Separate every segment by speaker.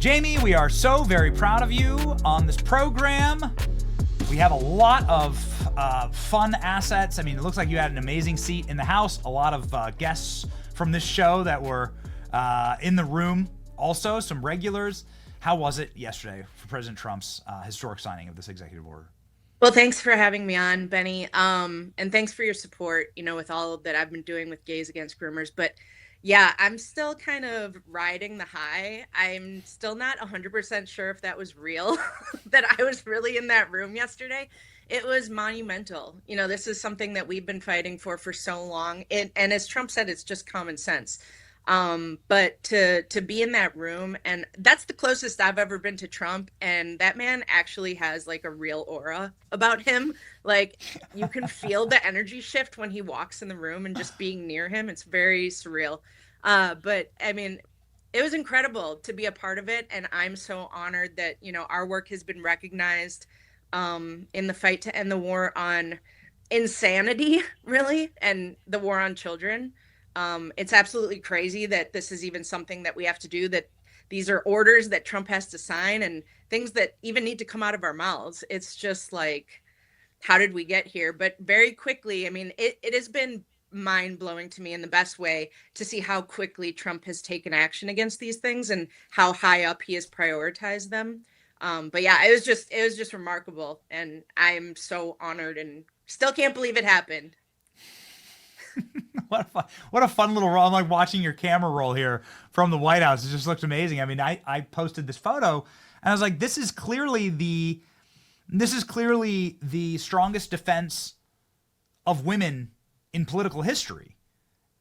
Speaker 1: Jaimee, we are so very proud of you on this program. We have a lot of fun assets. I mean, it looks like you had an amazing seat in the House. A lot of guests from this show that were in the room. Also, some regulars. How was it yesterday for President Trump's historic signing of this executive order?
Speaker 2: Well, thanks for having me on, Benny. And thanks for your support, with all that I've been doing with Gays Against Groomers. But yeah, I'm still kind of riding the high. I'm still not 100% sure if that was real, that I was really in that room yesterday. It was monumental. This is something that we've been fighting for so long. And as Trump said, it's just common sense. But to be in that room, and that's the closest I've ever been to Trump, and that man actually has like a real aura about him. Like you can feel the energy shift when he walks in the room, and just being near him, it's very surreal. But I mean, it was incredible to be a part of it, and I'm so honored that our work has been recognized in the fight to end the war on insanity, really, and the war on children. It's absolutely crazy that this is even something that we have to do, that these are orders that Trump has to sign and things that even need to come out of our mouths. It's just like, how did we get here? But very quickly, I mean, it has been mind-blowing to me in the best way to see how quickly Trump has taken action against these things and how high up he has prioritized them. But yeah, it was just remarkable. And I'm so honored and still can't believe it happened.
Speaker 1: What a fun little roll. I'm like watching your camera roll here from the White House. It just looks amazing. I mean, I posted this photo and I was like, this is clearly the strongest defense of women in political history.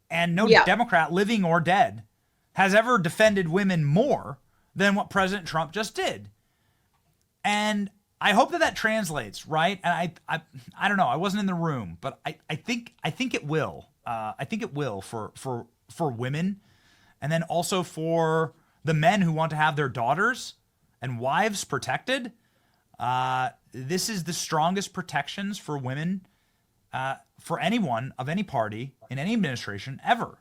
Speaker 1: And no Democrat, living or dead, has ever defended women more than what President Trump just did. And I hope that translates, right? And I don't know. I wasn't in the room, but I think it will. I think it will for women, and then also for the men who want to have their daughters and wives protected. This is the strongest protections for women for anyone of any party in any administration ever.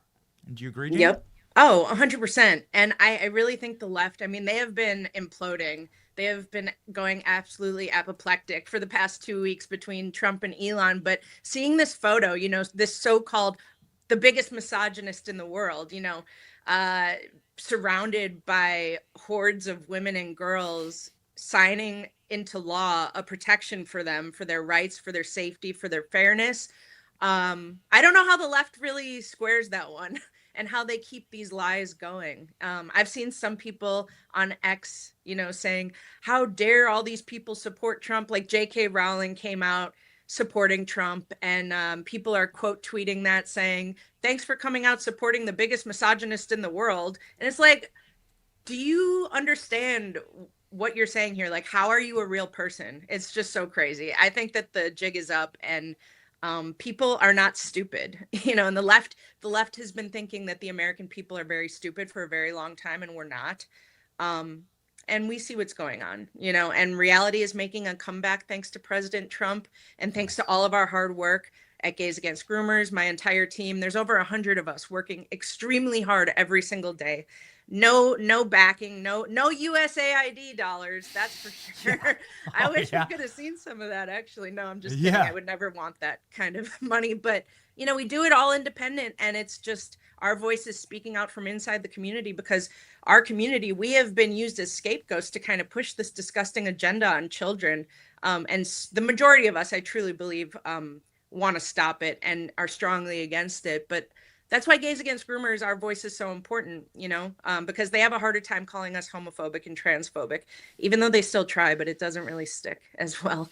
Speaker 1: Do you agree, Jaimee?
Speaker 2: Yep. Oh, 100%. And I really think the left, I mean, they have been imploding. They have been going absolutely apoplectic for the past 2 weeks between Trump and Elon. But seeing this photo, this so-called the biggest misogynist in the world, surrounded by hordes of women and girls signing into law a protection for them, for their rights, for their safety, for their fairness. I don't know how the left really squares that one. And how they keep these lies going. I've seen some people on X, saying, how dare all these people support Trump? Like J.K. Rowling came out supporting Trump, and people are quote tweeting that, saying, thanks for coming out supporting the biggest misogynist in the world. And it's like, do you understand what you're saying here? Like, how are you a real person? It's just so crazy. I think that the jig is up, and people are not stupid, and the left has been thinking that the American people are very stupid for a very long time, and we're not. And we see what's going on, and reality is making a comeback thanks to President Trump and thanks to all of our hard work at Gays Against Groomers, my entire team. There's over 100 of us working extremely hard every single day. No backing, no USAID dollars, that's for sure. Yeah. I wish we could have seen some of that, actually. No, I'm just kidding. I would never want that kind of money. But, we do it all independent, and it's just our voices speaking out from inside the community, because our community, we have been used as scapegoats to kind of push this disgusting agenda on children. And the majority of us, I truly believe, want to stop it and are strongly against it. But that's why Gays Against Groomers, our voice is so important, because they have a harder time calling us homophobic and transphobic, even though they still try, but it doesn't really stick as well.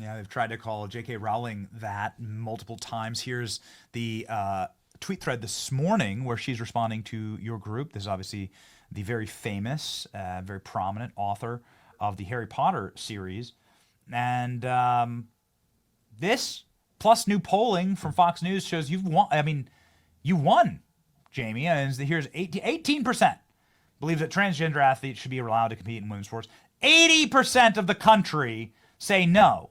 Speaker 1: Yeah, they've tried to call J.K. Rowling that multiple times. Here's the tweet thread this morning where she's responding to your group. This is obviously the very famous, very prominent author of the Harry Potter series. And this, plus new polling from Fox News, shows you've won. I mean, you won, Jaimee. And here's 18% believe that transgender athletes should be allowed to compete in women's sports. 80% of the country say no.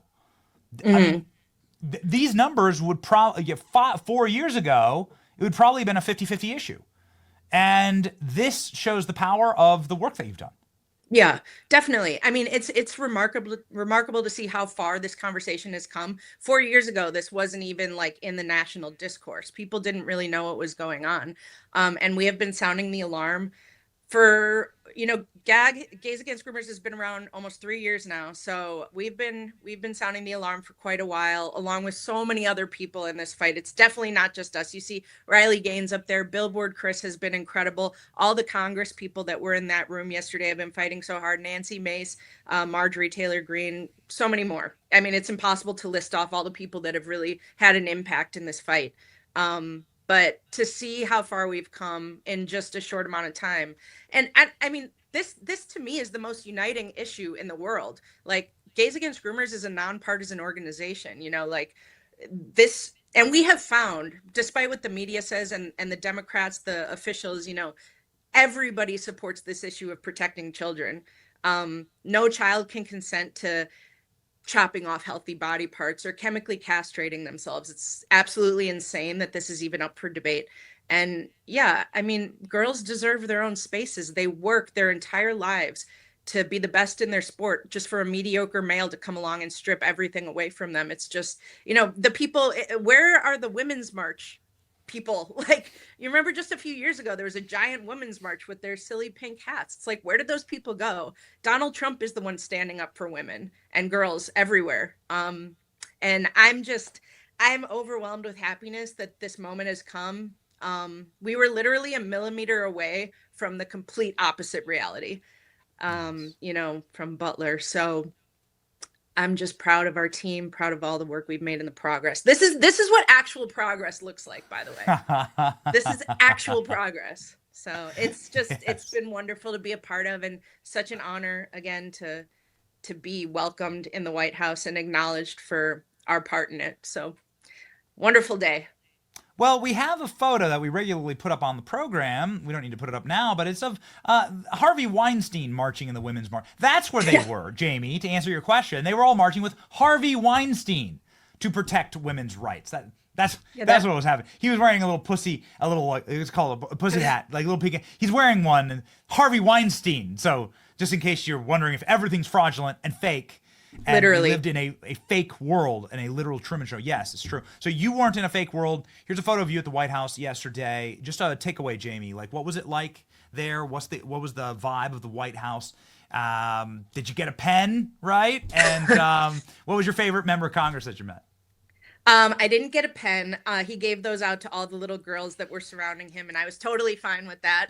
Speaker 1: Mm-hmm. I mean, these numbers would probably, 4 years ago, it would probably have been a 50-50 issue. And this shows the power of the work that you've done.
Speaker 2: Yeah, definitely. I mean, it's remarkable to see how far this conversation has come. 4 years ago, this wasn't even like in the national discourse. People didn't really know what was going on, and we have been sounding the alarm for, gays against groomers has been around almost 3 years now. So we've been sounding the alarm for quite a while, along with so many other people in this fight. It's definitely not just us. You see Riley Gaines up there, Billboard Chris has been incredible. All the Congress people that were in that room yesterday have been fighting so hard. Nancy Mace, Marjorie Taylor Greene, so many more. I mean, it's impossible to list off all the people that have really had an impact in this fight. But to see how far we've come in just a short amount of time, and I mean, this to me is the most uniting issue in the world. Like, Gays Against Groomers is a nonpartisan organization, like this. And we have found, despite what the media says and the Democrats, the officials, everybody supports this issue of protecting children. No child can consent to chopping off healthy body parts or chemically castrating themselves. It's absolutely insane that this is even up for debate. And yeah, I mean, girls deserve their own spaces. They work their entire lives to be the best in their sport, just for a mediocre male to come along and strip everything away from them. It's just, the people, where are the Women's March people? Like, you remember just a few years ago, there was a giant women's march with their silly pink hats. It's like, where did those people go? Donald Trump is the one standing up for women and girls everywhere. And I'm overwhelmed with happiness that this moment has come. We were literally a millimeter away from the complete opposite reality, from Butler. So I'm just proud of our team, proud of all the work we've made in the progress. This is what actual progress looks like, by the way. This is actual progress. So it's
Speaker 1: Yes.
Speaker 2: been wonderful to be a part of, and such an honor again to be welcomed in the White House and acknowledged for our part in it. So wonderful day.
Speaker 1: Well, we have a photo that we regularly put up on the program. We don't need to put it up now, but it's of Harvey Weinstein marching in the Women's March. That's where they were, Jaimee, to answer your question. They were all marching with Harvey Weinstein to protect women's rights. That's what was happening. He was wearing a little pussy, it was called a pussy hat, like a little pig. He's wearing one, and Harvey Weinstein. So just in case you're wondering if everything's fraudulent and fake, and we
Speaker 2: Literally.
Speaker 1: lived in a fake world, in a literal Truman Show. Yes, it's true. So you weren't in a fake world. Here's a photo of you at the White House yesterday. Just a takeaway, Jaimee. Like, what was it like there? What was the vibe of the White House? Did you get a pen, right? And what was your favorite member of Congress that you met?
Speaker 2: I didn't get a pen. He gave those out to all the little girls that were surrounding him, and I was totally fine with that.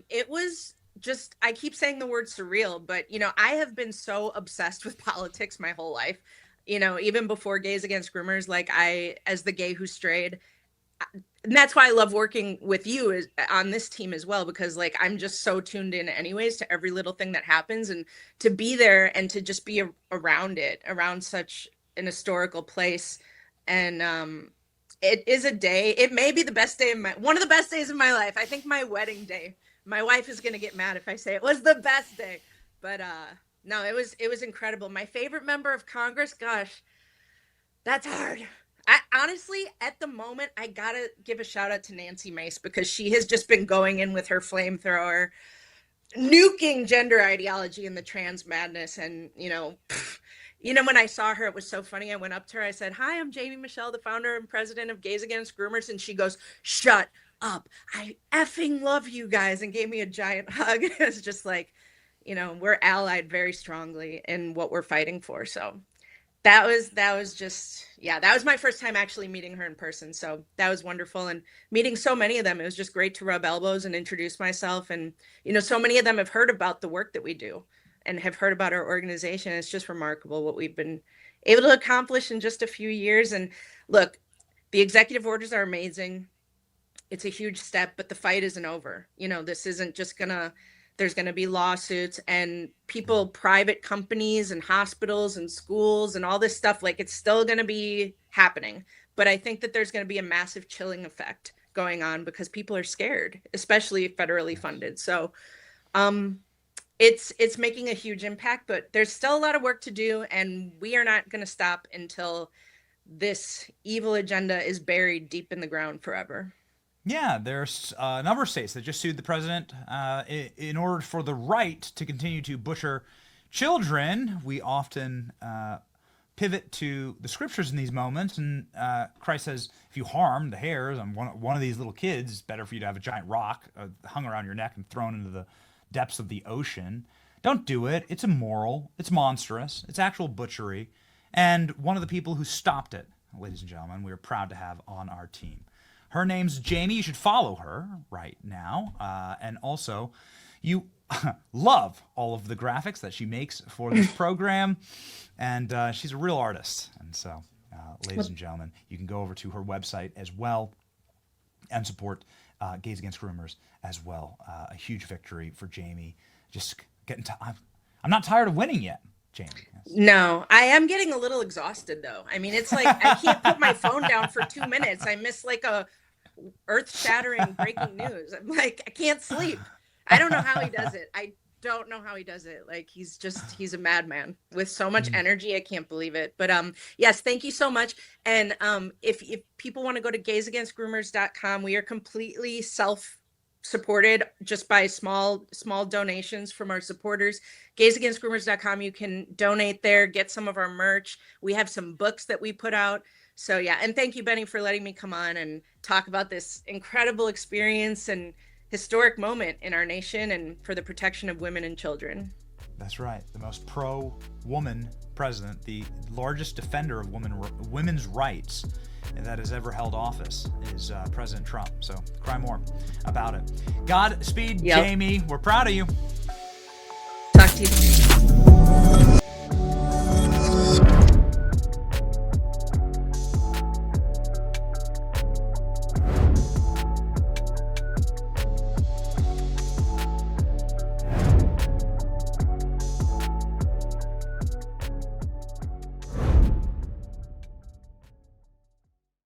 Speaker 2: It was just, I keep saying the word surreal, but I have been so obsessed with politics my whole life. Even before Gays Against Groomers, like, as the gay who strayed, and that's why I love working with you on this team as well, because like, I'm just so tuned in anyways to every little thing that happens, and to be there and to just be around such an historical place. And it is a day, it may be the best day of one of the best days of my life. I think my wedding day, my wife is going to get mad if I say it was the best day, but no, it was incredible. My favorite member of Congress, gosh, that's hard. I honestly, at the moment, I gotta give a shout out to Nancy Mace, because she has just been going in with her flamethrower, nuking gender ideology and the trans madness. And when I saw her, it was so funny. I went up to her, I said, "Hi, I'm Jaimee Michell, the founder and president of Gays Against Groomers." And she goes, "Shut up, I effing love you guys," and gave me a giant hug. It was just like, we're allied very strongly in what we're fighting for. So that was just, yeah, that was my first time actually meeting her in person. So that was wonderful. And meeting so many of them, it was just great to rub elbows and introduce myself. And so many of them have heard about the work that we do and have heard about our organization. It's just remarkable what we've been able to accomplish in just a few years. And look, the executive orders are amazing. It's a huge step, but the fight isn't over. This isn't just gonna, there's going to be lawsuits, and people, private companies and hospitals and schools and all this stuff, like, it's still going to be happening. But I think that there's going to be a massive chilling effect going on, because people are scared, especially federally funded. So um it's making a huge impact, but there's still a lot of work to do, and we are not going to stop until this evil agenda is buried deep in the ground forever.
Speaker 1: Yeah, there's a number of states that just sued the president in order for the right to continue to butcher children. We often pivot to the scriptures in these moments, and Christ says, if you harm the hairs on one of these little kids, it's better for you to have a giant rock hung around your neck and thrown into the depths of the ocean. Don't do it. It's immoral. It's monstrous. It's actual butchery. And one of the people who stopped it, ladies and gentlemen, we are proud to have on our team. Her name's Jaimee. You should follow her right now. And also, you love all of the graphics that she makes for this program. And she's a real artist. And so, ladies and gentlemen, you can go over to her website as well and support Gays Against Groomers as well. A huge victory for Jaimee. Just getting to... I'm not tired of winning yet, Jaimee. Yes.
Speaker 2: No, I am getting a little exhausted, though. I mean, it's like I can't put my phone down for 2 minutes. I miss like a earth-shattering breaking news. I'm like, I can't sleep. I don't know how he does it. I don't know how he does it. Like, he's a madman with so much energy. I can't believe it. But yes, thank you so much. And if people want to go to gaysagainstgroomers.com, we are completely self-supported just by small donations from our supporters. gaysagainstgroomers.com, you can donate there, get some of our merch. We have some books that we put out. So yeah, and thank you, Benny, for letting me come on and talk about this incredible experience and historic moment in our nation and for the protection of women and children.
Speaker 1: That's right. The most pro-woman president, the largest defender of women's rights that has ever held office is President Trump. So cry more about it. Godspeed, Jaimee. We're proud of you.
Speaker 2: Talk to you soon.